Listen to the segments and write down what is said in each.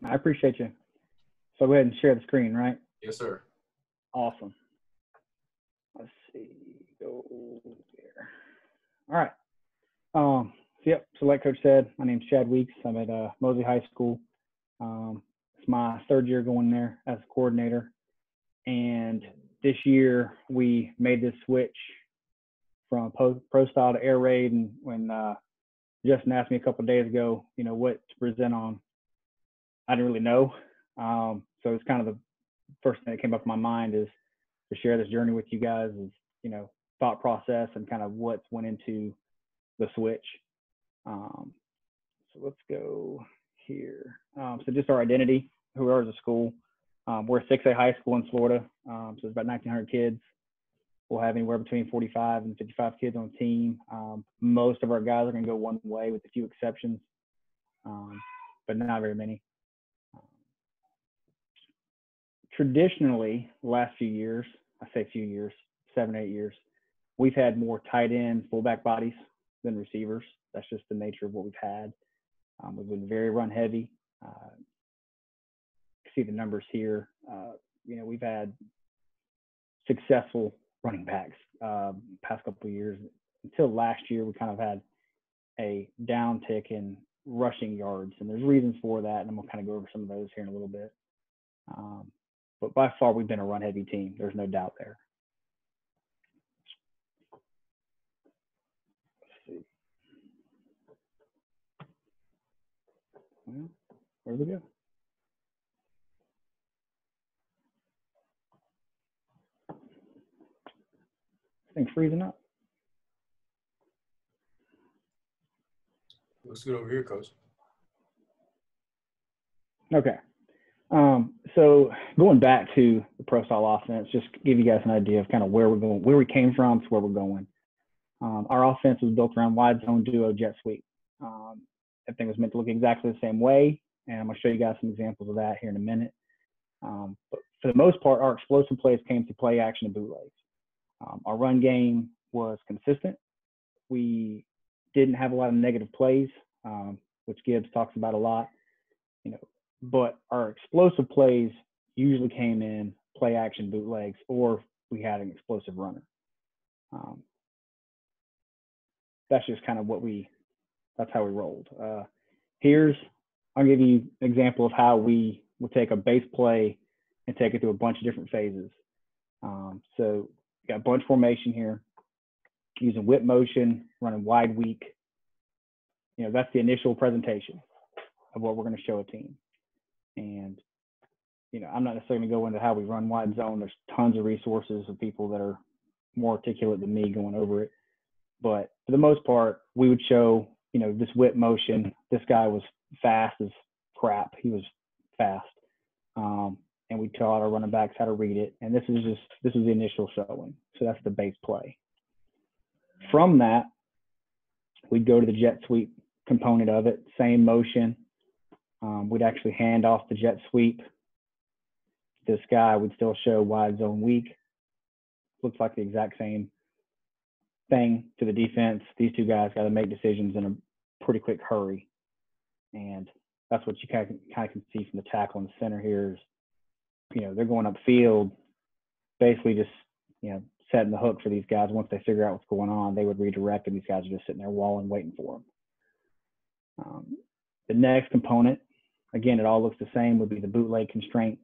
I appreciate you. So go ahead and share the screen, right? Yes, sir. Awesome. Let's see. Go there. All right. Yep. So like Coach said, my name's Chad Weeks. I'm at Mosley High School. It's my third year going there as a coordinator. And this year we made this switch from pro style to air raid. And when Justin asked me a couple of days ago, what to present on, I didn't really know. So it's kind of the first thing that came up in my mind is to share this journey with you guys, is, thought process and kind of what went into the switch. So let's go here. So just our identity, who we are as a school. We're a 6A high school in Florida. So it's about 1,900 kids. We'll have anywhere between 45 and 55 kids on the team. Most of our guys are going to go one way with a few exceptions, but not very many. Traditionally, the last few years, I say few years, 7, 8 years, we've had more tight end, fullback bodies than receivers. That's just the nature of what we've had. We've been very run heavy. See the numbers here. We've had successful running backs past couple of years. Until last year, we kind of had a downtick in rushing yards, and there's reasons for that, and I'm going to kind of go over some of those here in a little bit. But by far, we've been a run-heavy team. There's no doubt there. Let's see. Well, where do we go? This thing's freezing up. Looks good over here, Coach. Okay. So going back to the pro style offense, just to give you guys an idea of kind of where we're going, where we came from to where we're going. Our offense was built around wide zone duo jet sweep. Everything was meant to look exactly the same way, and I'm going to show you guys some examples of that here in a minute. But for the most part, our explosive plays came to play action and bootlegs. Our run game was consistent. We didn't have a lot of negative plays, which Gibbs talks about a lot. But our explosive plays usually came in play action bootlegs, or we had an explosive runner. That's just kind of that's how we rolled. I'll give you an example of how we would take a base play and take it through a bunch of different phases. So we got bunch formation here, using whip motion, running wide weak. That's the initial presentation of what we're going to show a team. And, I'm not necessarily going to go into how we run wide zone. There's tons of resources of people that are more articulate than me going over it. But for the most part, we would show, this whip motion. This guy was fast as crap. He was fast. And we taught our running backs how to read it. And this is the initial showing. So that's the base play. From that, we'd go to the jet sweep component of it, same motion. We'd actually hand off the jet sweep. This guy would still show wide zone weak. Looks like the exact same thing to the defense. These two guys got to make decisions in a pretty quick hurry. And that's what you kind of can see from the tackle in the center here is, they're going upfield, basically just, setting the hook for these guys. Once they figure out what's going on, they would redirect, and these guys are just sitting there walling, waiting for them. The next component, again, it all looks the same, would be the bootleg constraint.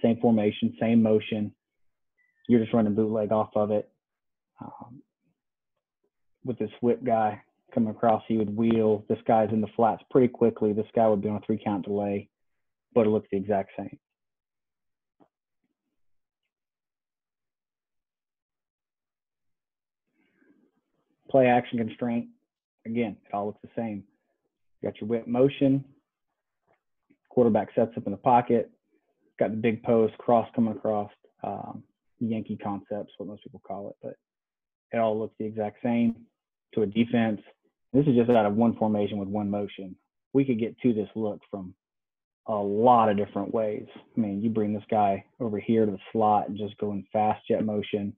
Same formation, same motion. You're just running bootleg off of it. With this whip guy coming across, he would wheel. This guy's in the flats pretty quickly. This guy would be on a 3-count delay, but it looks the exact same. Play action constraint. Again, it all looks the same. You got your whip motion. Quarterback sets up in the pocket. Got the big post, cross coming across. Yankee concepts, what most people call it. But it all looks the exact same to a defense. This is just out of one formation with one motion. We could get to this look from a lot of different ways. I mean, you bring this guy over here to the slot and just go in fast jet motion,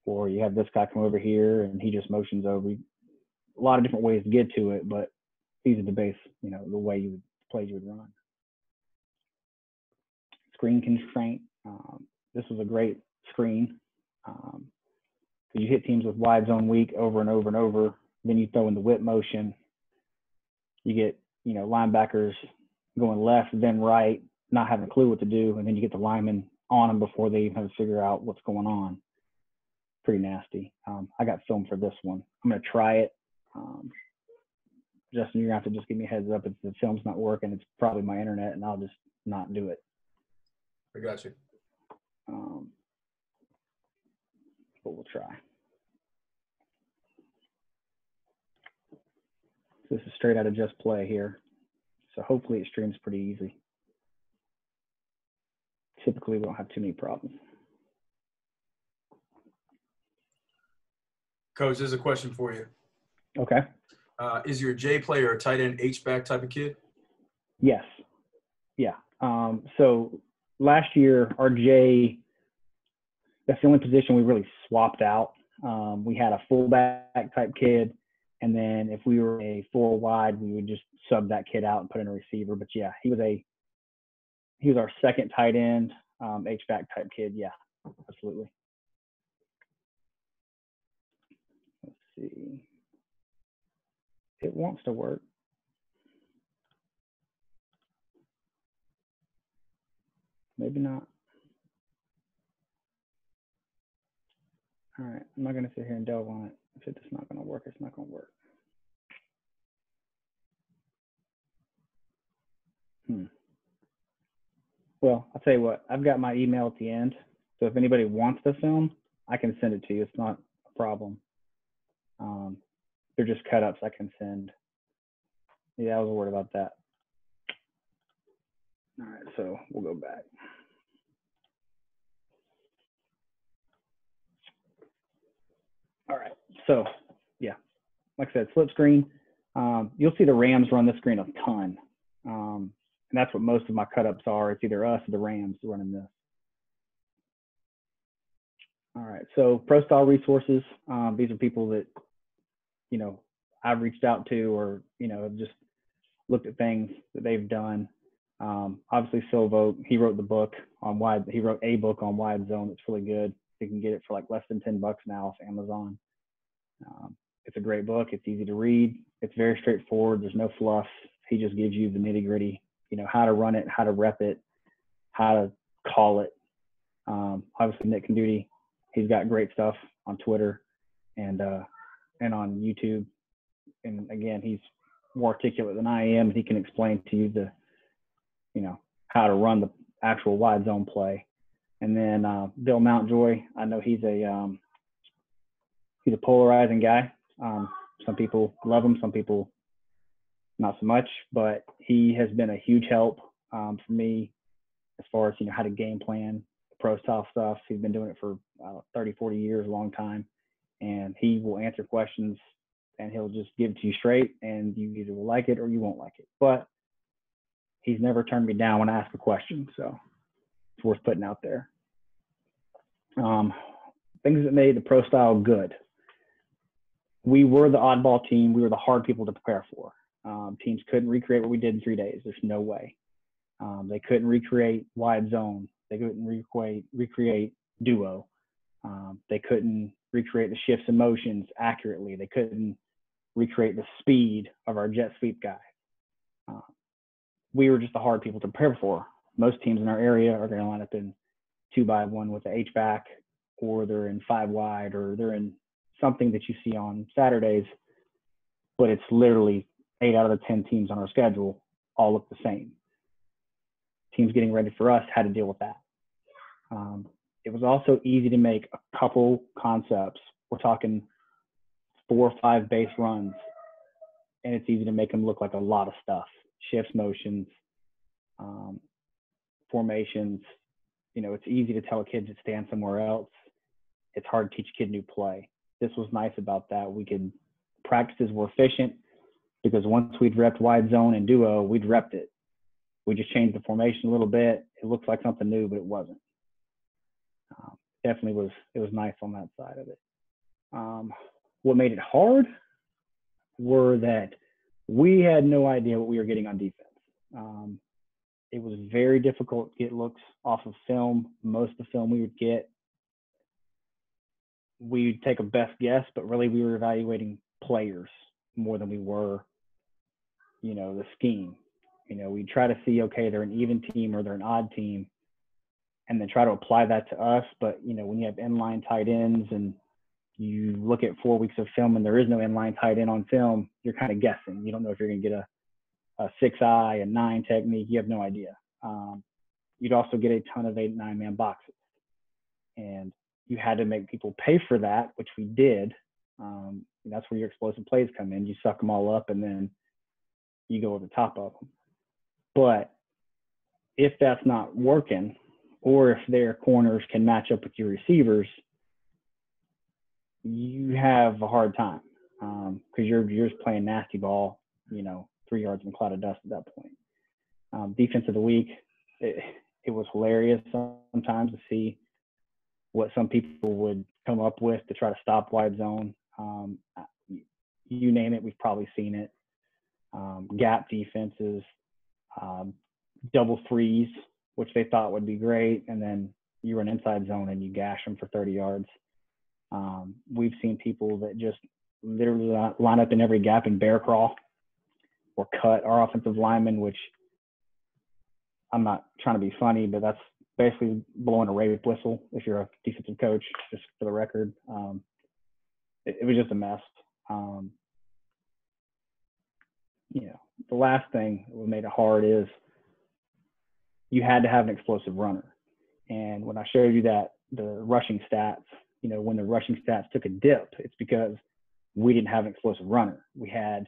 or you have this guy come over here and he just motions over. A lot of different ways to get to it, but these are the base, the way plays you would run. screen constraint. This was a great screen. You hit teams with wide zone weak over and over and over. Then you throw in the whip motion. You get, linebackers going left, then right, not having a clue what to do. And then you get the linemen on them before they even have to figure out what's going on. Pretty nasty. I got film for this one. I'm going to try it. Justin, you're going to have to just give me a heads up. If the film's not working, it's probably my internet, and I'll just not do it. I got you. But we'll try. This is straight out of Just Play here. So hopefully it streams pretty easy. Typically, we don't have too many problems. Coach, there's a question for you. Okay. Is your J player a tight end H-back type of kid? Yes. Yeah. So last year, our J, that's the only position we really swapped out. We had a fullback type kid, and then if we were a 4 wide, we would just sub that kid out and put in a receiver. But yeah, he was our second tight end, H-back type kid. Yeah, absolutely. Let's see. It wants to work. Maybe not. All right, I'm not going to sit here and delve on it. If it's not going to work, it's not going to work. Well, I'll tell you what, I've got my email at the end. So if anybody wants the film, I can send it to you. It's not a problem. They're just cut ups I can send. Yeah, I was worried about that. All right, so we'll go back. All right, so yeah, like I said, flip screen. You'll see the Rams run this screen a ton. And that's what most of my cut ups are. It's either us or the Rams running this. All right, so pro style resources. These are people that, I've reached out to or, just looked at things that they've done. Obviously Phil Vogt, he wrote a book on wide zone. It's really good. You can get it for like less than $10 now off Amazon. It's a great book. It's easy to read. It's very straightforward. There's no fluff. He just gives you the nitty gritty, how to run it, how to rep it, how to call it. Obviously Nick Conduty, he's got great stuff on Twitter and on YouTube. And again, he's more articulate than I am. He can explain to you how to run the actual wide zone play. And then Bill Mountjoy, I know he's a polarizing guy. Some people love him, some people not so much, but he has been a huge help for me as far as, how to game plan the pro style stuff. He's been doing it for 30, 40 years, a long time. And he will answer questions and he'll just give it to you straight, and you either will like it or you won't like it. But he's never turned me down when I ask a question. So it's worth putting out there. Things that made the pro style good. We were the oddball team. We were the hard people to prepare for. Teams couldn't recreate what we did in 3 days. There's no way. They couldn't recreate wide zone. They couldn't recreate duo. They couldn't recreate the shifts and motions accurately. They couldn't recreate the speed of our jet sweep guy. We were just the hard people to prepare for. Most teams in our area are going to line up in 2-by-1 with the H-back, or they're in 5 wide, or they're in something that you see on Saturdays, but it's literally 8 out of the 10 teams on our schedule all look the same. Teams getting ready for us had to deal with that. It was also easy to make a couple concepts. We're talking 4 or 5 base runs, and it's easy to make them look like a lot of stuff. Shifts, motions, formations. It's easy to tell a kid to stand somewhere else. It's hard to teach a kid new play. This was nice about that. Practices were efficient because once we'd repped wide zone and duo, we'd repped it. We just changed the formation a little bit. It looks like something new, but it wasn't. It was nice on that side of it. What made it hard were that we had no idea what we were getting on defense. It was very difficult to get looks off of film. Most of the film we would get, we'd take a best guess, but really we were evaluating players more than we were, the scheme. We'd try to see, okay, they're an even team or they're an odd team, and then try to apply that to us. But, when you have inline tight ends and you look at 4 weeks of film and there is no inline tight end on film, you're kind of guessing. You don't know if you're going to get a 6-eye, a 9 technique. You have no idea. You'd also get a ton of 8 and 9 man boxes. And you had to make people pay for that, which we did. That's where your explosive plays come in. You suck them all up and then you go over the top of them. But if that's not working, or if their corners can match up with your receivers, you have a hard time because you're just playing nasty ball, 3 yards in a cloud of dust at that point. Defense of the week, it was hilarious sometimes to see what some people would come up with to try to stop wide zone. You name it, we've probably seen it. Gap defenses, double threes, which they thought would be great, and then you run inside zone and you gash them for 30 yards. We've seen people that just literally line up in every gap and bear crawl or cut our offensive linemen, which I'm not trying to be funny, but that's basically blowing a rape whistle if you're a defensive coach, just for the record. It was just a mess. The last thing that made it hard is you had to have an explosive runner. And when I showed you that, the rushing stats, when the rushing stats took a dip, it's because we didn't have an explosive runner. We had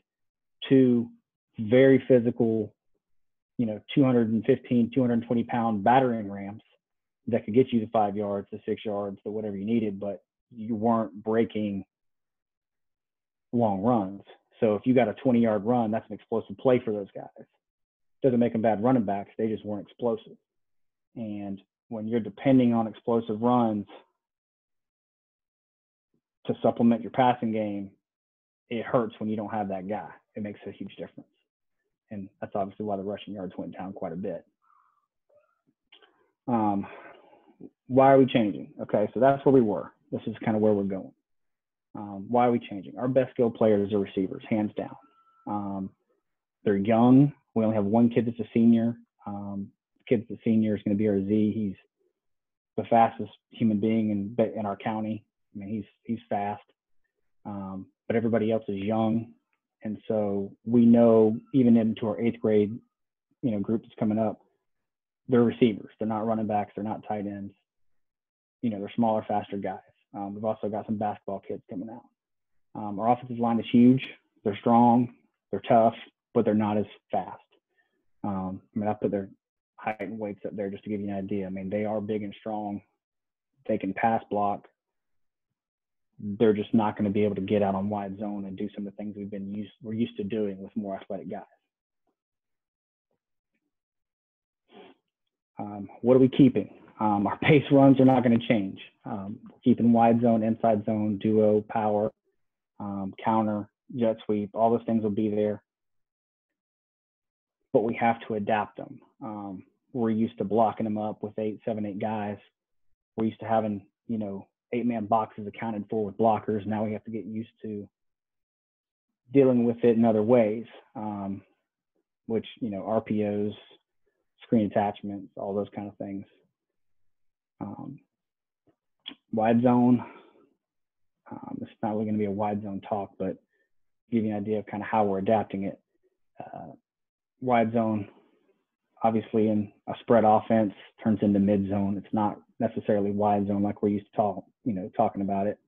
2 very physical, 215, 220 pound battering rams that could get you to 5 yards, to 6 yards, to whatever you needed, but you weren't breaking long runs. So if you got a 20-yard run, that's an explosive play for those guys. Doesn't make them bad running backs. They just weren't explosive. And when you're depending on explosive runs to supplement your passing game, it hurts when you don't have that guy. It makes a huge difference. And that's obviously why the rushing yards went down quite a bit. Why are we changing? Okay, so that's where we were. This is kind of where we're going. Why are we changing? Our best skill players are receivers, hands down. They're young. We only have one kid that's a senior. The kid that's a senior is going to be our Z. He's the fastest human being in our county. I mean, he's fast. But everybody else is young. And so we know even into our 8th grade, group that's coming up, they're receivers. They're not running backs. They're not tight ends. They're smaller, faster guys. We've also got some basketball kids coming out. Our offensive line is huge. They're strong. They're tough, but they're not as fast. I put their height and weights up there just to give you an idea. I mean, they are big and strong. They can pass block. They're just not going to be able to get out on wide zone and do some of the things we're used to doing with more athletic guys. What are we keeping? Our pace runs are not going to change. We're keeping wide zone, inside zone, duo, power, counter, jet sweep. All those things will be there. But we have to adapt them. We're used to blocking them up with 7, 8 guys. We're used to having, 8-man boxes accounted for with blockers. Now we have to get used to dealing with it in other ways, which, RPOs, screen attachments, all those kind of things. Wide zone, it's not really going to be a wide zone talk, but give you an idea of kind of how we're adapting it. Wide zone, obviously in a spread offense, turns into mid zone. It's not necessarily wide zone like we're used to talking about it.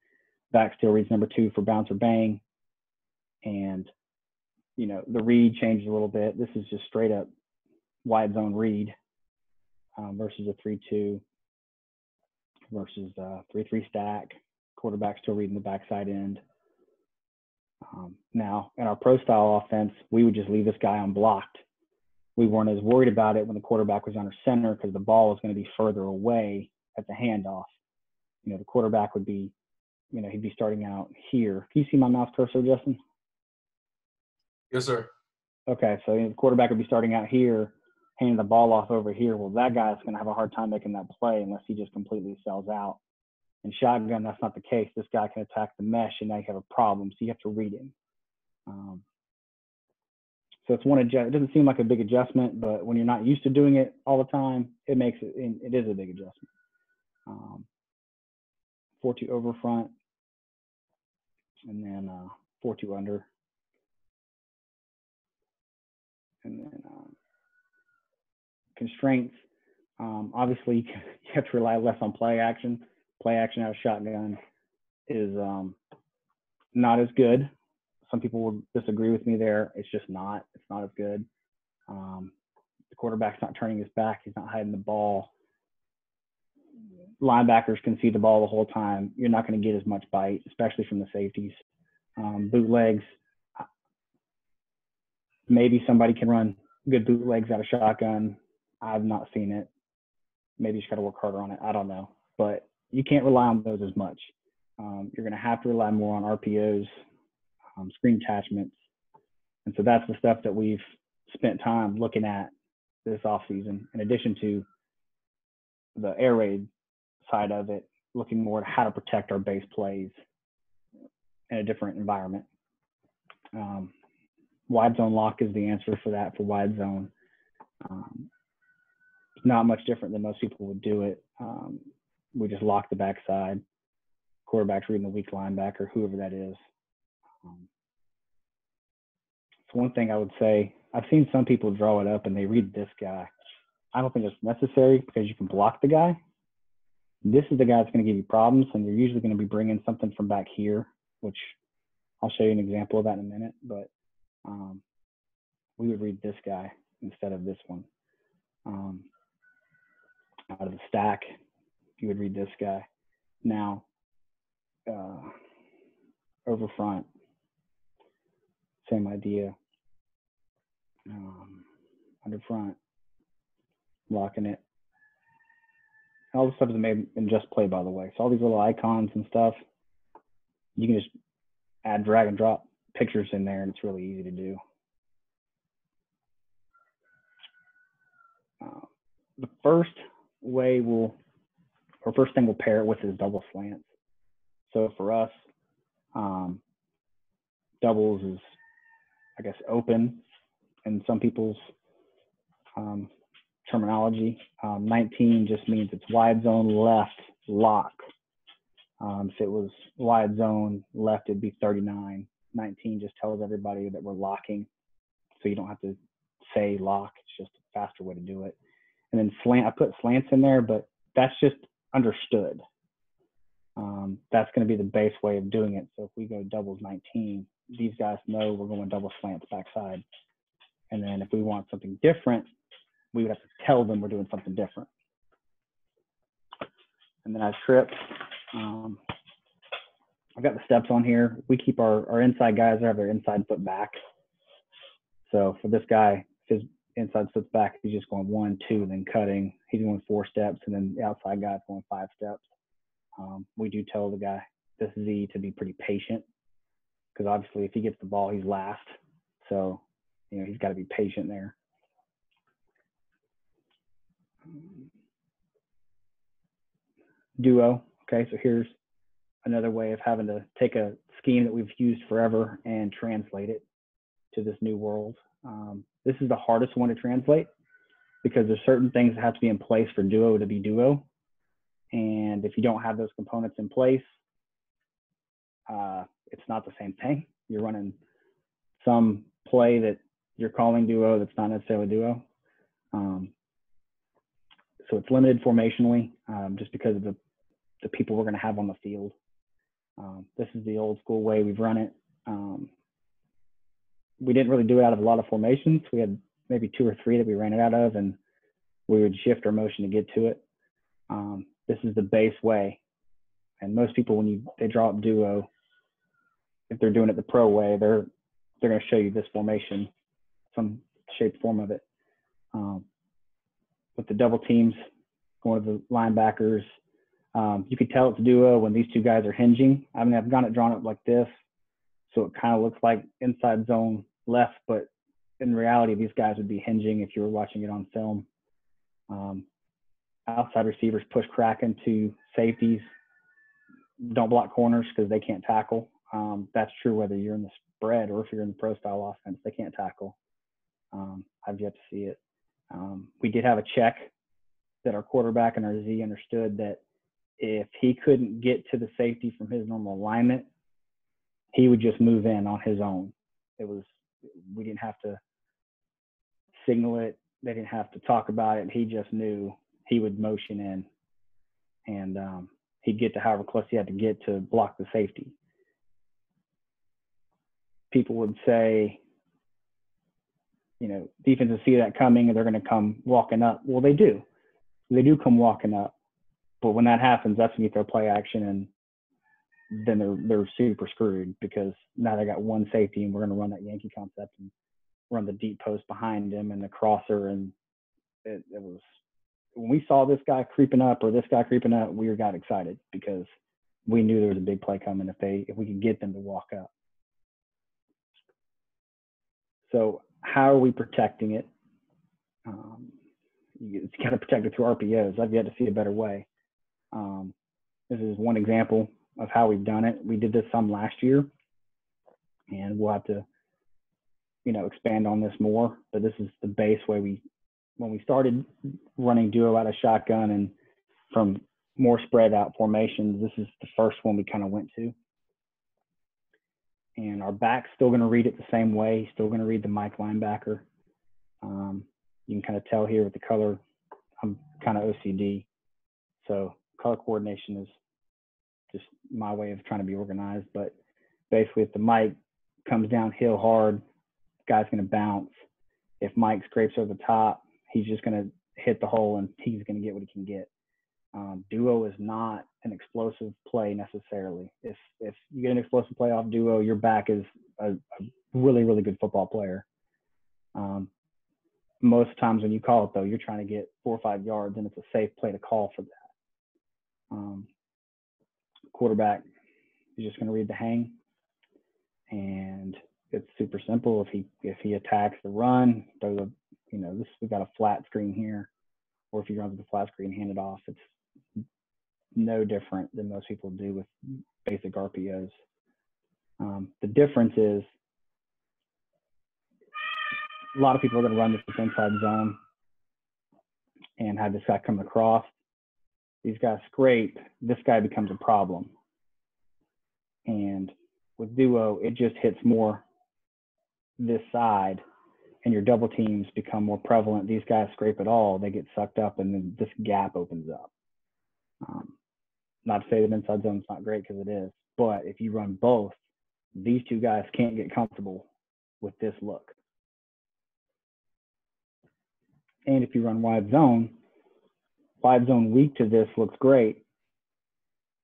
Back still reads number 2 for bounce or bang. And, the read changes a little bit. This is just straight up wide zone read versus a 3-2 versus a 3-3 stack. Quarterback still reading the backside end. Now, in our pro style offense, we would just leave this guy unblocked. We weren't as worried about it when the quarterback was under center because the ball was going to be further away at the handoff. The quarterback would be, he'd be starting out here. Can you see my mouse cursor, Justin? Yes, sir. Okay, so the quarterback would be starting out here, handing the ball off over here. Well, that guy's going to have a hard time making that play unless he just completely sells out. In shotgun, that's not the case. This guy can attack the mesh, and now you have a problem. So you have to read him. So it's one adjustment. It doesn't seem like a big adjustment, but when you're not used to doing it all the time, it is a big adjustment. 4-2 over front, and then 4-2 under, and then constraints. Obviously, you have to rely less on play action. Play action out of shotgun is not as good. Some people will disagree with me there. It's just not. It's not as good. The quarterback's not turning his back. He's not hiding the ball. Linebackers can see the ball the whole time. You're not going to get as much bite, especially from the safeties. Bootlegs, maybe somebody can run good bootlegs out of shotgun. I've not seen it. Maybe you just got to work harder on it. I don't know. But you can't rely on those as much. You're going to have to rely more on RPOs, screen attachments. And so that's the stuff that we've spent time looking at this offseason, in addition to the air raid side of it, looking more at how to protect our base plays in a different environment. Wide zone lock is the answer for that, for wide zone. Not much different than most people would do it. We just lock the backside. Quarterback's reading the weak linebacker, whoever that is. So one thing I would say, I've seen some people draw it up and they read this guy. I don't think it's necessary because you can block the guy. This is the guy that's going to give you problems, and you're usually going to be bringing something from back here, which I'll show you an example of that in a minute. But we would read this guy instead of this one. Out of the stack, you would read this guy. Now, over front, same idea. Under front, locking it. All this stuff is made in Just Play, by the way. So all these little icons and stuff, you can just add drag and drop pictures in there, and it's really easy to do. The first thing we'll pair it with is double slants. So for us, doubles is, I guess, open in some people's terminology. 19 just means it's wide zone left lock. If it was wide zone left, it'd be 39. 19 just tells everybody that we're locking, so you don't have to say lock. It's just a faster way to do it. And then slant, I put slants in there, but that's just understood. That's going to be the base way of doing it. So if we go doubles 19, these guys know we're going double slants backside. And then if we want something different, we would have to tell them we're doing something different. And then I trip. I've got the steps on here. We keep our inside guys have their inside foot back. So for this guy, his inside foot's back, he's just going 1, 2, then cutting. He's going 4 steps, and then the outside guy's going 5 steps. We do tell the guy, this Z, to be pretty patient, because obviously if he gets the ball, he's last. So, he's got to be patient there. Duo. Okay, so here's another way of having to take a scheme that we've used forever and translate it to this new world. This is the hardest one to translate because there's certain things that have to be in place for duo to be duo. And if you don't have those components in place, it's not the same thing. You're running some play that you're calling duo that's not necessarily duo. So it's limited formationally, just because of the people we're going to have on the field. This is the old school way we've run it. We didn't really do it out of a lot of formations. We had maybe 2 or 3 that we ran it out of, and we would shift our motion to get to it. This is the base way. And most people, when they draw up duo, if they're doing it the pro way, they're going to show you this formation, some shape, form of it. With the double teams, going to the linebackers, you could tell it's duo when these 2 guys are hinging. I mean, I've got it drawn up like this, so it kind of looks like inside zone left, but in reality, these guys would be hinging if you were watching it on film. Outside receivers push crack into safeties. Don't block corners because they can't tackle. That's true whether you're in the spread or if you're in the pro style offense, they can't tackle. I've yet to see it. We did have a check that our quarterback and our Z understood that if he couldn't get to the safety from his normal alignment, he would just move in on his own. We didn't have to signal it. They didn't have to talk about it. He just knew he would motion in, and he'd get to however close he had to get to block the safety. People would say, defenses see that coming and they're going to come walking up. Well, they do. They do come walking up. But when that happens, that's when you throw play action, and then they're super screwed because now they got one safety and we're going to run that Yankee concept and run the deep post behind him and the crosser. And it was, when we saw this guy creeping up or this guy creeping up, we got excited because we knew there was a big play coming if we could get them to walk up. So how are we protecting it? You got to protect it through RPOs. I've yet to see a better way. This is one example of how we've done it. We did this some last year, and we'll have to, expand on this more. But this is the base way when we started running duo out of shotgun and from more spread out formations, this is the first one we kind of went to. And our back's still going to read it the same way. He's still going to read the Mike linebacker. You can kind of tell here with the color, I'm kind of OCD. So color coordination is just my way of trying to be organized. But basically, if the Mike comes downhill hard, the guy's going to bounce. If Mike scrapes over the top, he's just going to hit the hole and he's going to get what he can get. Duo is not an explosive play necessarily. If you get an explosive play off duo, your back is a really, really good football player. Most times when you call it, though, you're trying to get 4 or 5 yards, and it's a safe play to call for that. Quarterback is just going to read the hang, and it's super simple. If he attacks the run, we've got a flat screen here, or if he runs with a flat screen, hand it off. It's no different than most people do with basic RPOs. The difference is a lot of people are going to run this inside zone and have this guy come across. These guys scrape. This guy becomes a problem. And with duo, it just hits more this side, and your double teams become more prevalent. These guys scrape it all. They get sucked up, and then this gap opens up. Not to say that inside zone is not great, because it is. But if you run both, these two guys can't get comfortable with this look. And if you run wide zone weak to this looks great.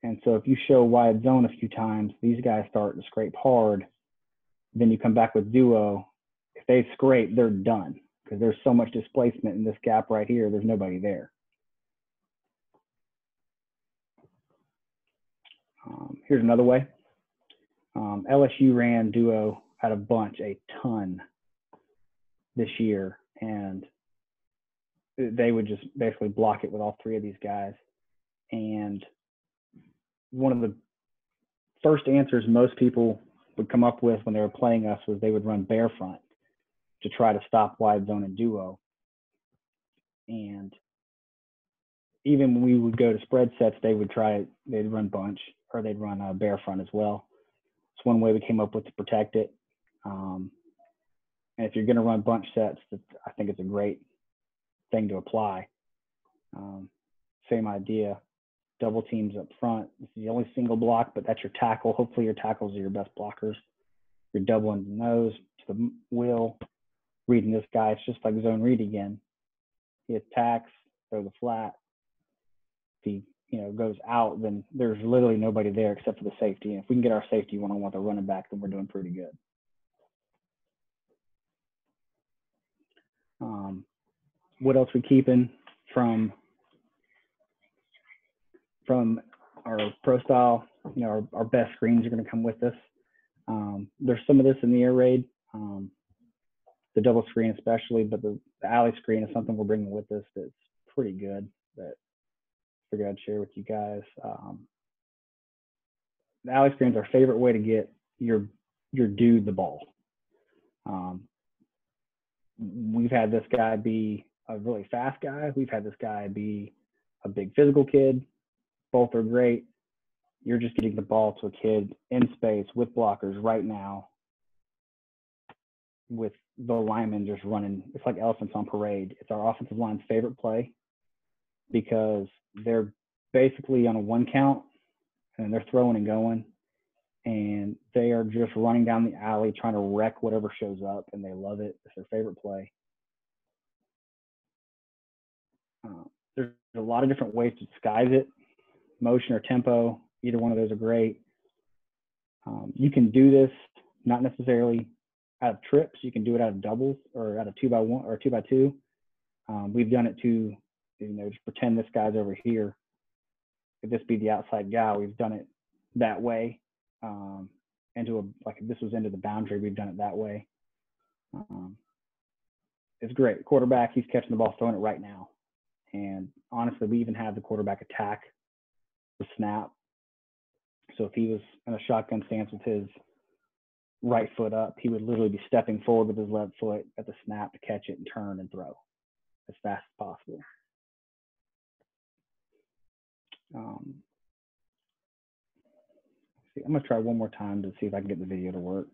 And so if you show wide zone a few times, these guys start to scrape hard. Then you come back with duo. If they scrape, they're done because there's so much displacement in this gap right here. There's nobody there. Here's another way. LSU ran duo out of bunch a ton this year, and they would just basically block it with all three of these guys. And one of the first answers most people would come up with when they were playing us was they would run bear front to try to stop wide zone and duo. And even when we would go to spread sets, they'd run bunch, or they'd run bear front as well. It's one way we came up with to protect it. And if you're going to run bunch sets, I think it's a great thing to apply. Same idea. Double teams up front. This is the only single block, but that's your tackle. Hopefully your tackles are your best blockers. You're doubling the nose to the wheel, reading this guy. It's just like zone read again. He attacks, throw the flat. If he goes out, then there's literally nobody there except for the safety. And if we can get our safety one-on-one with the running back, then we're doing pretty good. What else we keeping from our pro style? Our best screens are going to come with us. There's some of this in the air raid. the double screen especially, but the alley screen is something we're bringing with us that's pretty good that I figured I'd share with you guys. The alley screen is our favorite way to get your dude the ball. We've had this guy be a really fast guy. We've had this guy be a big physical kid. Both are great. You're just getting the ball to a kid in space with blockers right now, with the linemen just running. It's like elephants on parade. It's our offensive line's favorite play because they're basically on a one count and they're throwing and going, and they are just running down the alley trying to wreck whatever shows up, and they love it. It's their favorite play. There's a lot of different ways to disguise it, motion or tempo. Either one of those are great. You can do this not necessarily out of trips. You can do it out of doubles or out of 2x1 or 2x2. We've done it to, just pretend this guy's over here. Could this be the outside guy? We've done it that way. Like if this was into the boundary, we've done it that way. It's great. Quarterback, he's catching the ball, throwing it right now. And honestly, we even have the quarterback attack the snap. So if he was in a shotgun stance with his right foot up, he would literally be stepping forward with his left foot at the snap to catch it and turn and throw as fast as possible. I'm going to try one more time to see if I can get the video to work.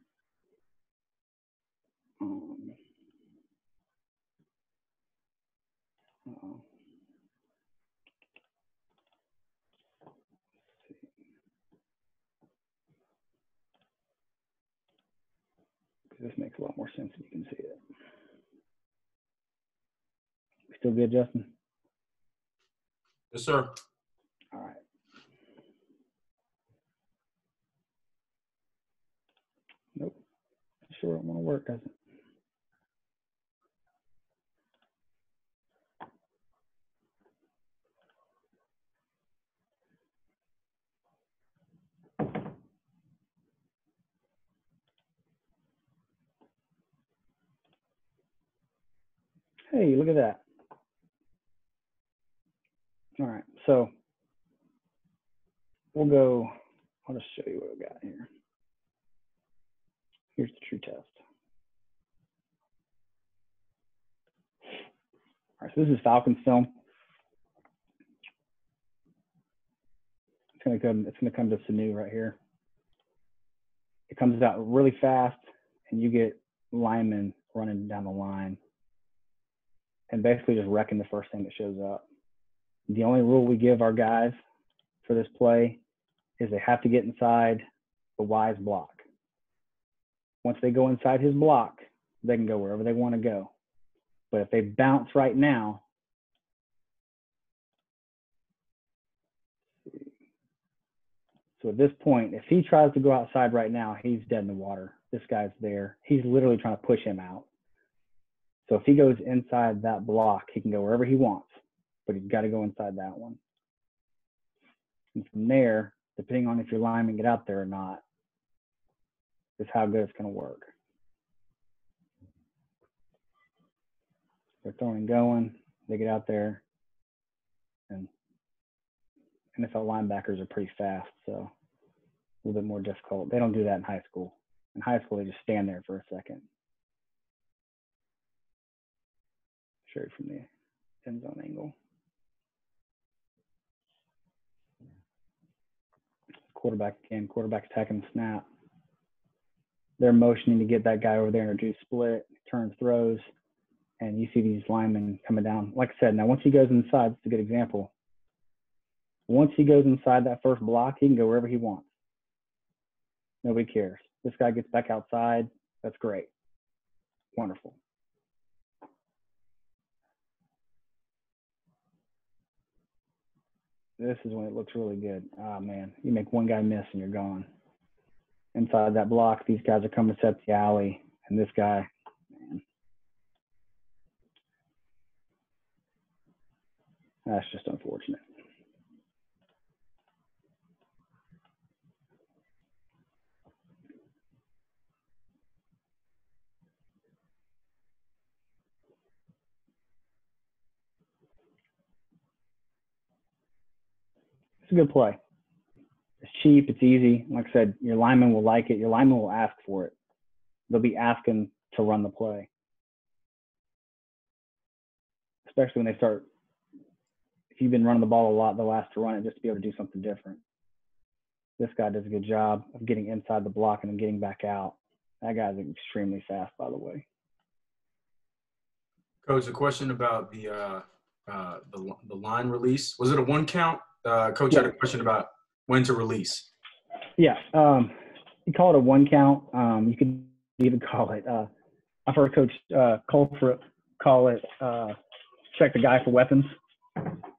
This makes a lot more sense if you can see it. Still good, Justin? Yes, sir. All right. Nope. Sure it won't work, does it? Hey, look at that. All right, so we'll go, I'll just show you what we got here. Here's the true test. All right, so this is Falcons film. It's gonna come to Sanu right here. It comes out really fast, and you get linemen running down the line and basically just wrecking the first thing that shows up. The only rule we give our guys for this play is they have to get inside the Y's block. Once they go inside his block, they can go wherever they want to go. But if they bounce right now, so at this point, if he tries to go outside right now, he's dead in the water. This guy's there. He's literally trying to push him out. So if he goes inside that block, he can go wherever he wants, but he's got to go inside that one. And from there, depending on if your linemen get out there or not, is how good it's going to work. They're throwing and going. They get out there, and NFL linebackers are pretty fast, so a little bit more difficult. They don't do that in high school. In high school, they just stand there for a second. Show it from the end zone angle. Quarterback attacking the snap. They're motioning to get that guy over there in a juice split, turns, throws, and you see these linemen coming down. Like I said, now once he goes inside, it's a good example. Once he goes inside that first block, he can go wherever he wants. Nobody cares. This guy gets back outside. That's great. Wonderful. This is when it looks really good. Oh, man. You make one guy miss and you're gone. Inside that block, these guys are coming to set the alley. And this guy, man. That's just unfortunate. It's a good play. It's cheap. It's easy. Like I said, your lineman will like it. Your lineman will ask for it. They'll be asking to run the play, especially when they start. If you've been running the ball a lot, they'll ask to run it just to be able to do something different. This guy does a good job of getting inside the block and then getting back out. That guy's extremely fast, by the way. Coach, a question about the line release. Was it a 1 count? Coach had a question about when to release. Yeah, you call it a 1 count. You could even call it. I've heard Coach Colford call it check the guy for weapons.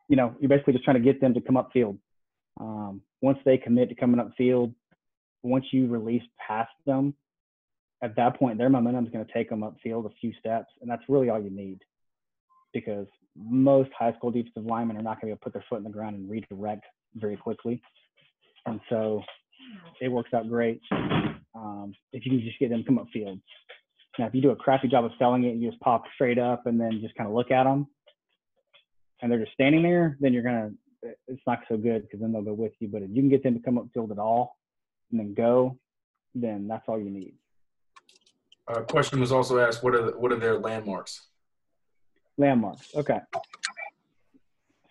You know, you're basically just trying to get them to come upfield. Once they commit to coming upfield, once you release past them, at that point, their momentum is going to take them upfield a few steps, and that's really all you need, because most high school defensive linemen are not going to be able to put their foot in the ground and redirect very quickly. And so it works out great if you can just get them to come upfield. Now, if you do a crappy job of selling it, you just pop straight up and then just kind of look at them, and they're just standing there, then it's not so good, because then they'll go with you. But if you can get them to come upfield at all and then go, then that's all you need. A question was also asked, what are their landmarks? Landmarks. Okay.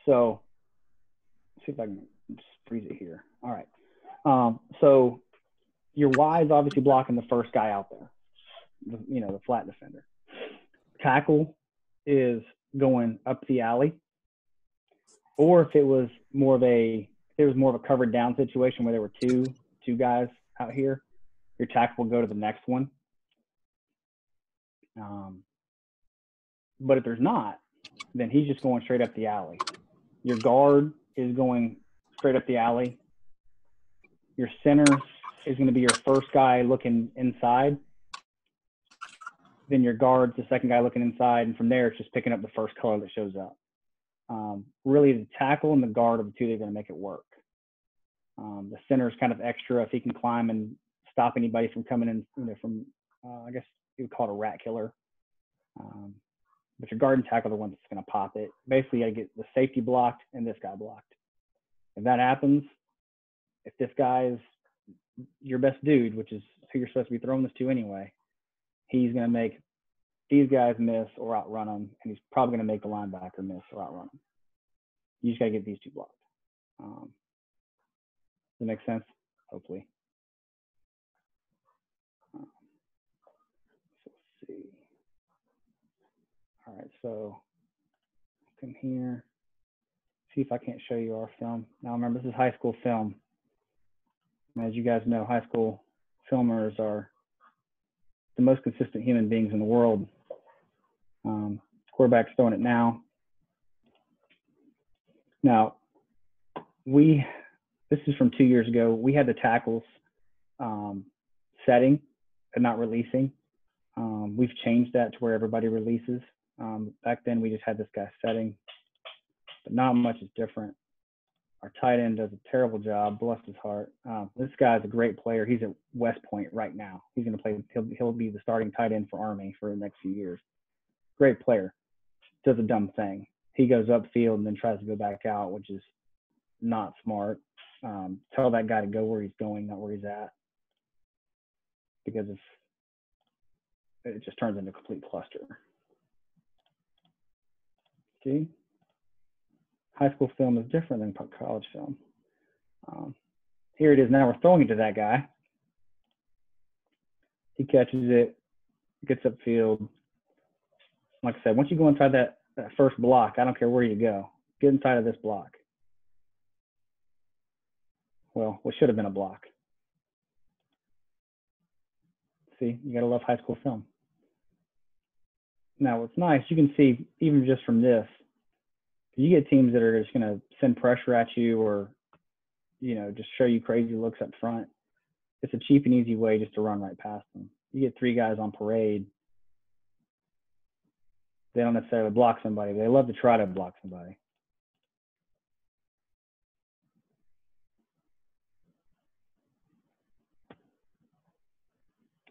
So let's see if I can just freeze it here. All right. So your Y is obviously blocking the first guy out there, the flat defender. Tackle is going up the alley. Or if it was more of a covered down situation where there were two guys out here, your tackle will go to the next one. But if there's not, then he's just going straight up the alley. Your guard is going straight up the alley. Your center is going to be your first guy looking inside. Then your guard's the second guy looking inside. And from there, it's just picking up the first color that shows up. Really, the tackle and the guard are the two that are going to make it work. The center is kind of extra if he can climb and stop anybody from coming in, I guess you would call it a rat killer. But your guard and tackle are the ones that's going to pop it. Basically, you got to get the safety blocked and this guy blocked. If that happens, if this guy is your best dude, which is who you're supposed to be throwing this to anyway, he's going to make these guys miss or outrun them, and he's probably going to make the linebacker miss or outrun them. You just got to get these two blocked. Does that make sense? Hopefully. So let's see. All right, so come here. See if I can't show you our film. Now remember, this is high school film. As you guys know, high school filmers are the most consistent human beings in the world. Quarterback's throwing it now. Now, this is from 2 years ago. We had the tackles setting and not releasing. We've changed that to where everybody releases. Back then, we just had this guy setting, but not much is different. Our tight end does a terrible job, bless his heart. This guy's a great player. He's at West Point right now. He's going to play. He'll be the starting tight end for Army for the next few years. Great player. Does a dumb thing. He goes upfield and then tries to go back out, which is not smart. Tell that guy to go where he's going, not where he's at, because if it just turns into a complete cluster. See? High school film is different than college film. Here it is. Now we're throwing it to that guy. He catches it, gets upfield. Like I said, once you go inside that first block, I don't care where you go. Get inside of this block. Well, what should have been a block. See, you got to love high school film. Now, what's nice, you can see even just from this, you get teams that are just going to send pressure at you or, just show you crazy looks up front. It's a cheap and easy way just to run right past them. You get three guys on parade. They don't necessarily block somebody. They love to try to block somebody.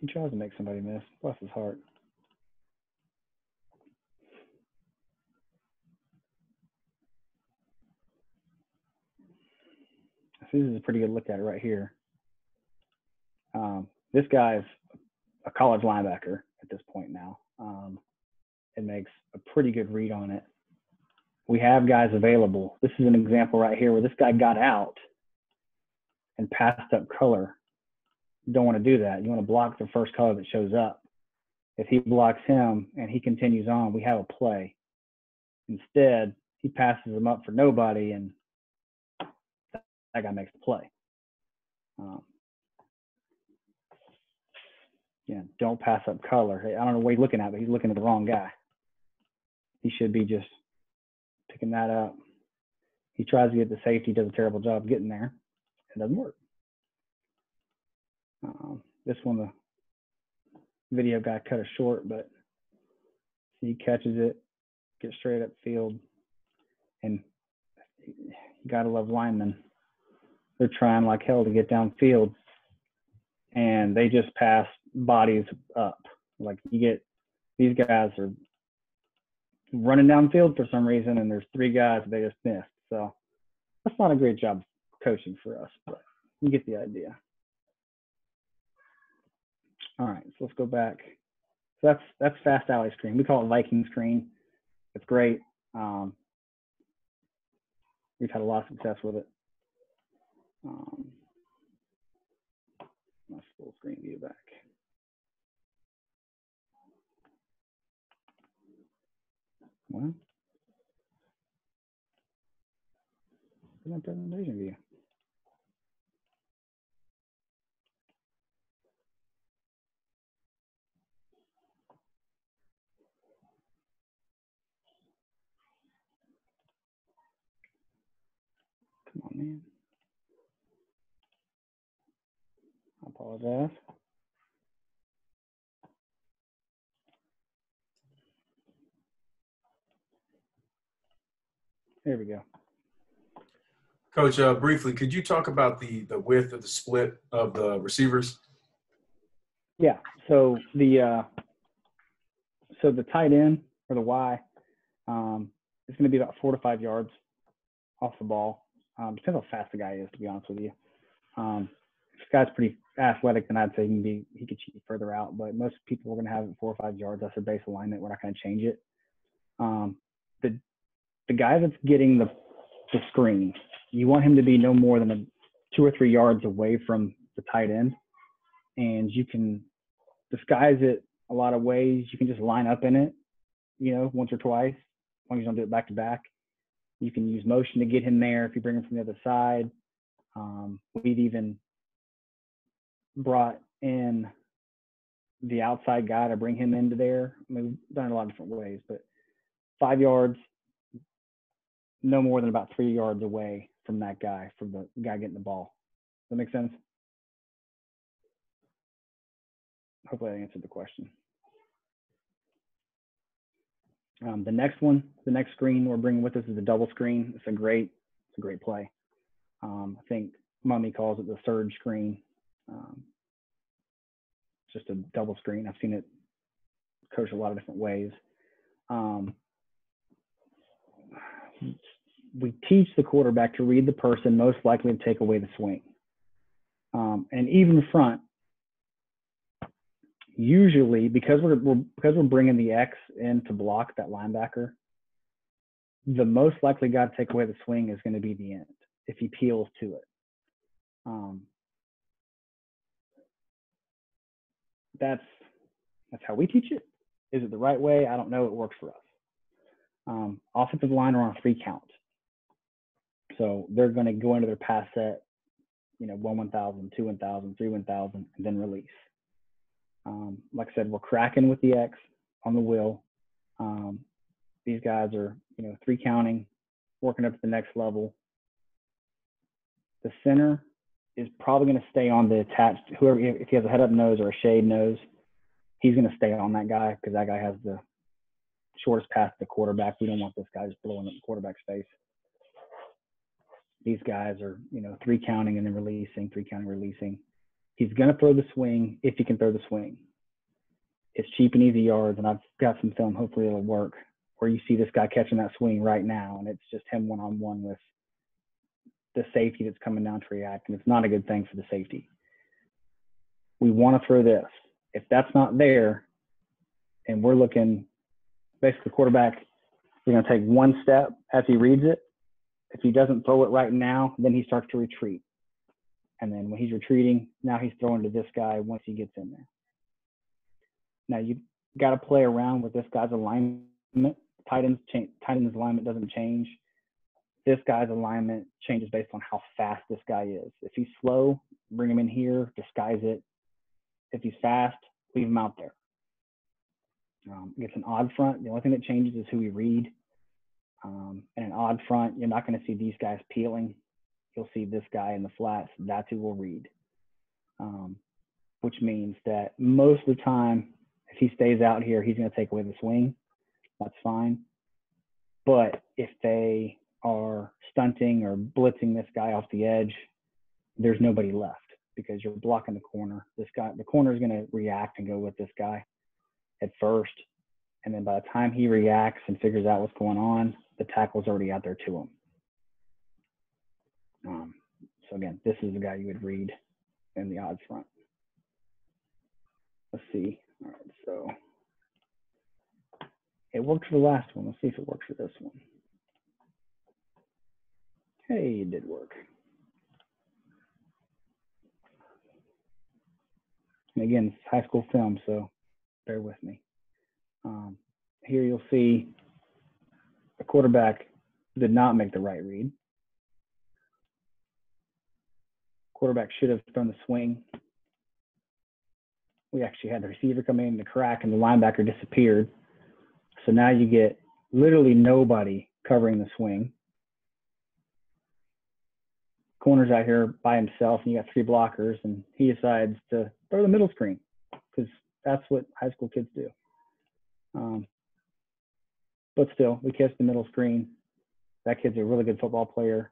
He tries to make somebody miss. Bless his heart. So this is a pretty good look at it right here. This guy's a college linebacker at this point now. It makes a pretty good read on it. We have guys available. This is an example right here where this guy got out and passed up color. You don't want to do that. You want to block the first color that shows up. If he blocks him and he continues on, we have a play. Instead, he passes him up for nobody, and that guy makes the play. Don't pass up color. I don't know what he's looking at, but he's looking at the wrong guy. He should be just picking that up. He tries to get the safety, does a terrible job getting there. It doesn't work. This one, the video guy cut it short, but he catches it, gets straight up field, and you gotta love linemen. They're trying like hell to get downfield, and they just pass bodies up. Like you get these guys are running downfield for some reason, and there's three guys that they just missed. So that's not a great job coaching for us, but you get the idea. All right, so let's go back. So that's fast alley screen. We call it Viking screen. It's great. We've had a lot of success with it. Let's full screen view back. Well, my presentation view. Come on, man. I apologize. There we go. Coach, briefly, could you talk about the width of the split of the receivers? Yeah. So the tight end or the Y is going to be about 4 to 5 yards off the ball. Depends how fast the guy is, to be honest with you. If this guy's pretty athletic, then I'd say he could cheat further out. But most people are going to have it 4 or 5 yards. That's their base alignment. We're not going to change it. The guy that's getting the screen, you want him to be no more than 2 or 3 yards away from the tight end, and you can disguise it a lot of ways. You can just line up in it, once or twice, as long as you don't do it back to back. You can use motion to get him there if you bring him from the other side. We've even brought in the outside guy to bring him into there. I mean, we've done it a lot of different ways, but 5 yards, no more than about 3 yards away from that guy, from the guy getting the ball. Does that make sense? Hopefully I answered the question. The next screen we're bringing with us is a double screen. It's a great play. I think Mummy calls it the surge screen. Just a double screen. I've seen it coached a lot of different ways. We teach the quarterback to read the person most likely to take away the swing. And even front, usually because we're bringing the X in to block that linebacker, the most likely guy to take away the swing is going to be the end if he peels to it. That's how we teach it. Is it the right way? I don't know. It works for us. Offensive line are on a 3 count. So they're going to go into their pass set, 1-1,000, 2-1,000, 3-1,000, and then release. Like I said, we're cracking with the X on the wheel. These guys are, 3 counting, working up to the next level. The center is probably going to stay on the attached, whoever, if he has a head up nose or a shade nose, he's going to stay on that guy because that guy has the shortest path to the quarterback. We don't want this guy just blowing up the quarterback's face. These guys are, 3 counting and then releasing, 3 counting, releasing. He's going to throw the swing if he can throw the swing. It's cheap and easy yards, and I've got some film, hopefully it'll work, where you see this guy catching that swing right now, and it's just him one-on-one with the safety that's coming down to react, and it's not a good thing for the safety. We want to throw this. If that's not there, and we're looking, basically quarterback is going to take one step as he reads it. If he doesn't throw it right now, then he starts to retreat. And then when he's retreating, now he's throwing to this guy once he gets in there. Now you got to play around with this guy's alignment. Tight end's alignment doesn't change. This guy's alignment changes based on how fast this guy is. If he's slow, bring him in here, disguise it. If he's fast, leave him out there. It's an odd front. The only thing that changes is who we read. And an odd front, you're not going to see these guys peeling. You'll see this guy in the flats. That's who we'll read. Which means that most of the time, if he stays out here, he's going to take away the swing. That's fine. But if they are stunting or blitzing this guy off the edge, there's nobody left because you're blocking the corner. The corner is going to react and go with this guy at first. And then by the time he reacts and figures out what's going on, the tackle's already out there to him. So again, this is the guy you would read in the odds front. Let's see. All right, so it worked for the last one. Let's see if it works for this one. Hey, it did work. And again, it's high school film, so bear with me. Here you'll see the quarterback did not make the right read. Quarterback should have thrown the swing. We actually had the receiver come in the crack and the linebacker disappeared. So now you get literally nobody covering the swing. Corner's out here by himself and you got three blockers and he decides to throw the middle screen because that's what high school kids do. But still, we kissed the middle screen. That kid's a really good football player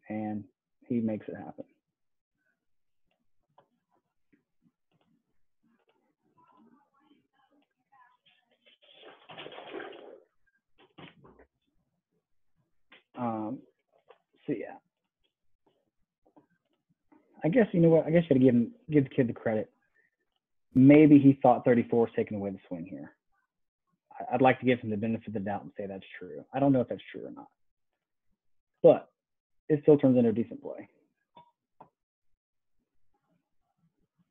and he makes it happen. So yeah, I guess, you know what, I guess you gotta give the kid the credit. Maybe he thought 34 was taking away the swing here. I'd like to give him the benefit of the doubt and say that's true. I don't know if that's true or not, but it still turns into a decent play.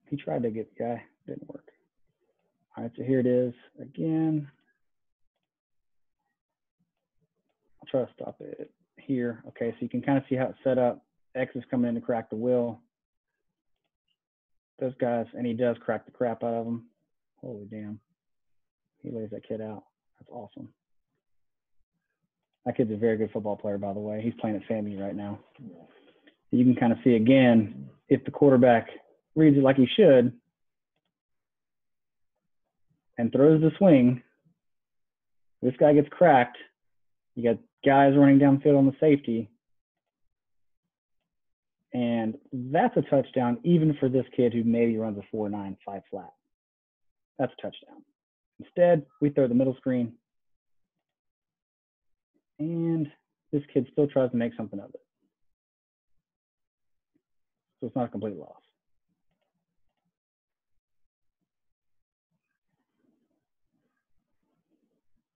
He tried to get the guy, didn't work. All right, so here it is again. I'll try to stop it here. Okay, so you can kind of see how it's set up. X is coming in to crack the wheel. Those guys, and he does crack the crap out of them. Holy damn. He lays that kid out. That's awesome. That kid's a very good football player, by the way. He's playing at FAMU right now. You can kind of see again, if the quarterback reads it like he should and throws the swing, this guy gets cracked. You got guys running downfield on the safety. And that's a touchdown, even for this kid who maybe runs a 4.9, 5 flat. That's a touchdown. Instead, we throw the middle screen. And this kid still tries to make something of it. So it's not a complete loss.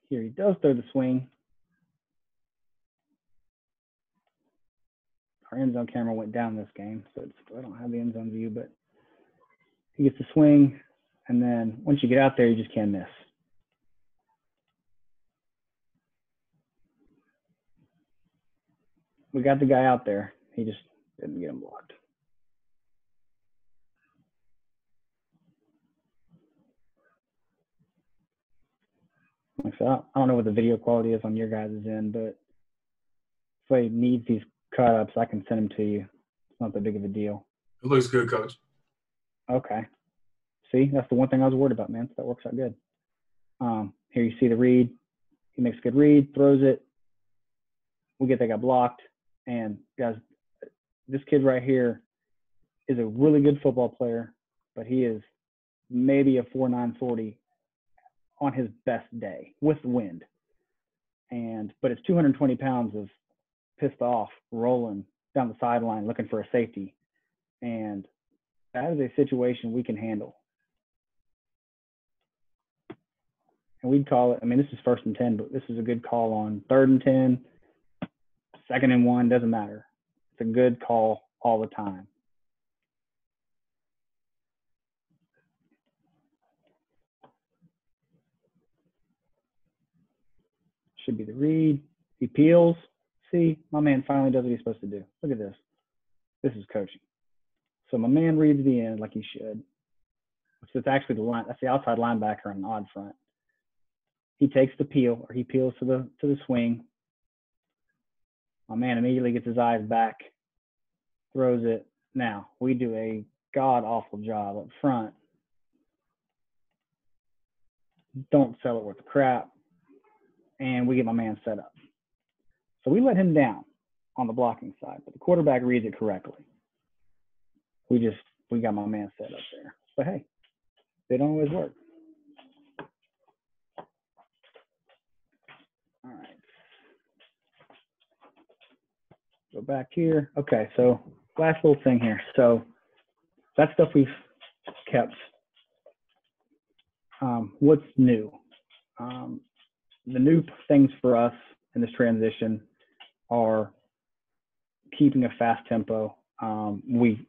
Here he does throw the swing. Our end zone camera went down this game, so I don't have the end zone view, but he gets the swing, and then once you get out there, you just can't miss. We got the guy out there. He just didn't get him blocked. So I don't know what the video quality is on your guys' end, but if he needs these cut-ups, I can send them to you. It's not that big of a deal. It looks good, Coach. Okay. See, that's the one thing I was worried about, man. So that works out good. Here you see the read. He makes a good read, throws it. We get that guy blocked. And guys, this kid right here is a really good football player, but he is maybe a 4.9 40 on his best day with the wind. But it's 220 pounds of pissed off, rolling down the sideline looking for a safety. And that is a situation we can handle. And we'd call it, I mean, this is 1st and 10, but this is a good call on 3rd and 10, 2nd and 1, doesn't matter. It's a good call all the time. Should be the read. He peels. See, my man finally does what he's supposed to do. Look at this. This is coaching. So my man reads the end like he should. So it's actually the line. That's the outside linebacker on an odd front. He takes the peel, or he peels to the swing. My man immediately gets his eyes back, throws it. Now, we do a god-awful job up front. Don't sell it worth the crap. And we get my man set up. So we let him down on the blocking side, but the quarterback reads it correctly. We got my man set up there. But hey, they don't always work. All right. Go back here. Okay, so last little thing here. So that stuff we've kept. What's new? The new things for us in this transition are keeping a fast tempo. We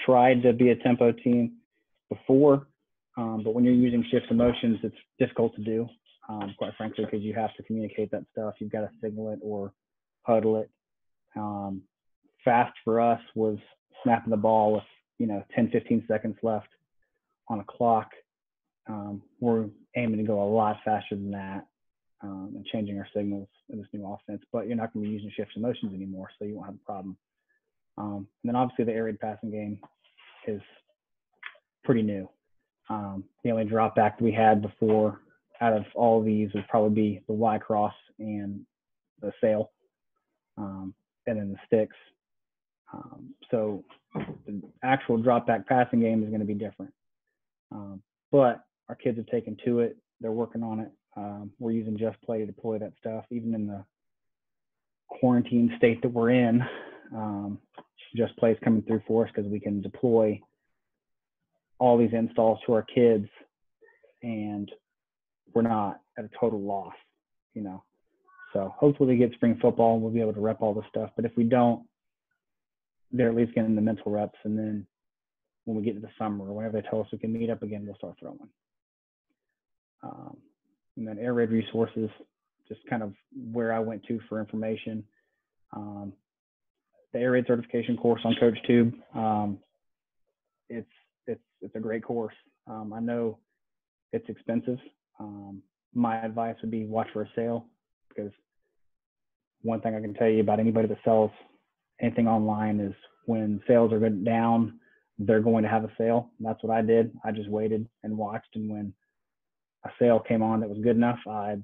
tried to be a tempo team before, but when you're using shifts and motions, it's difficult to do, quite frankly, because you have to communicate that stuff. You've got to signal it or huddle it. Fast for us was snapping the ball with 10, 15 seconds left on a clock. We're aiming to go a lot faster than that. And changing our signals in this new offense, but you're not going to be using shifts and motions anymore, so you won't have a problem. And then obviously the air raid passing game is pretty new. The only drop back we had before out of all of these would probably be the Y cross and the sail, and then the sticks. So the actual drop back passing game is going to be different. But our kids have taken to it. They're working on it. We're using Just Play to deploy that stuff. Even in the quarantine state that we're in, Just Play is coming through for us because we can deploy all these installs to our kids, and we're not at a total loss, So hopefully we get spring football and we'll be able to rep all this stuff. But if we don't, they're at least getting the mental reps. And then when we get to the summer or whenever they tell us we can meet up again, we'll start throwing. And then air raid resources, just kind of where I went to for information. The air raid certification course on CoachTube. It's a great course. I know it's expensive. My advice would be watch for a sale, because one thing I can tell you about anybody that sells anything online is when sales are going down, they're going to have a sale. And that's what I did. I just waited and watched, and when a sale came on that was good enough, I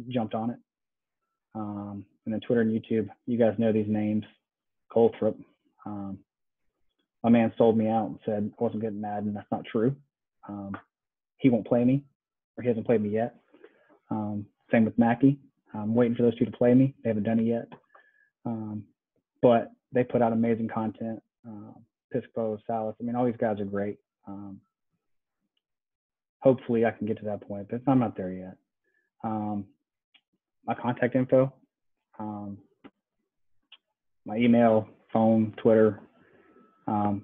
jumped on it. And then Twitter and YouTube, you guys know these names. Coltrip. My man sold me out and said I wasn't getting mad, and that's not true. He won't play me, or he hasn't played me yet. Same with Mackey. I'm waiting for those two to play me. They haven't done it yet. But they put out amazing content. Pisco, Salas. I mean, all these guys are great. Hopefully I can get to that point, but I'm not there yet. My contact info, my email, phone, Twitter. I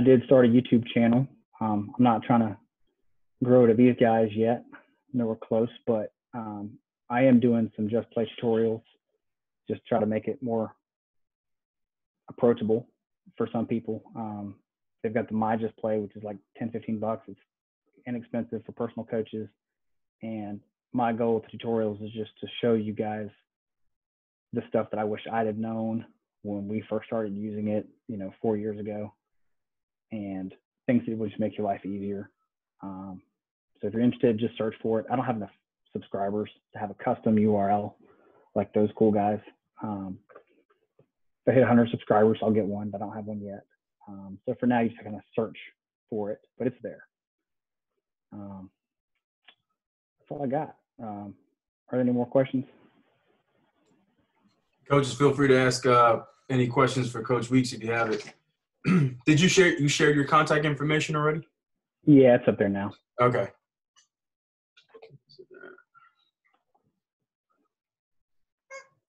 did start a YouTube channel. I'm not trying to grow to these guys yet. Nowhere close, but I am doing some Just Play tutorials, just try to make it more approachable for some people. They've got the My Just Play, which is like $10-15. It's inexpensive for personal coaches, and my goal with the tutorials is just to show you guys the stuff that I wish I'd have known when we first started using it 4 years ago, and things that would just make your life easier. So if you're interested, just search for it. I don't have enough subscribers to have a custom URL like those cool guys. If I hit 100 subscribers, I'll get one, but I don't have one yet. So for now, you just kind of search for it, but it's there. That's all I got. Are there any more questions? Coaches, feel free to ask any questions for Coach Weeks if you have it. Did you shared your contact information already? Yeah, it's up there now. Okay.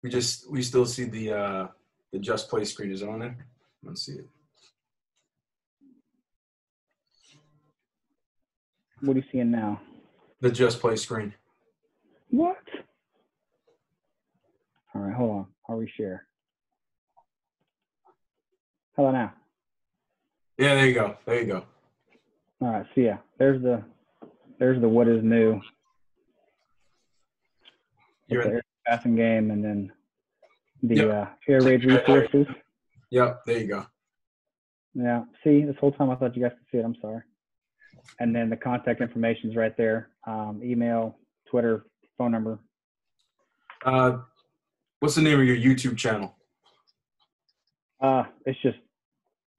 We still see the Just Play screen is on there. Let's see it. What are you seeing now? The Just Play screen. What? All right, hold on. I'll reshare. How about now? Yeah, there you go. There you go. All right, so yeah, there's the what is new. You're the passing game, and then the Yep. air raid resources. Yep, there you go. Yeah, see, this whole time I thought you guys could see it. I'm sorry. And then the contact information is right there. Email, Twitter, phone number. What's the name of your YouTube channel? It's just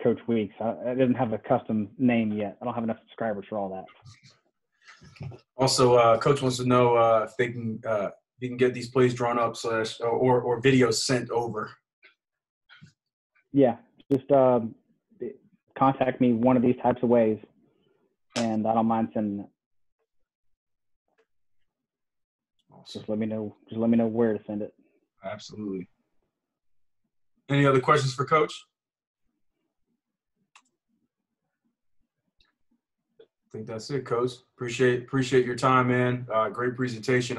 Coach Weeks. It doesn't have a custom name yet. I don't have enough subscribers for all that. Also, Coach wants to know if they can you can get these plays drawn up or videos sent over. Yeah, just contact me one of these types of ways, and I don't mind sending it. Awesome. Just let me know. Just let me know where to send it. Absolutely. Any other questions for Coach? I think that's it, Coach. Appreciate your time, man. Great presentation.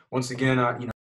Once again,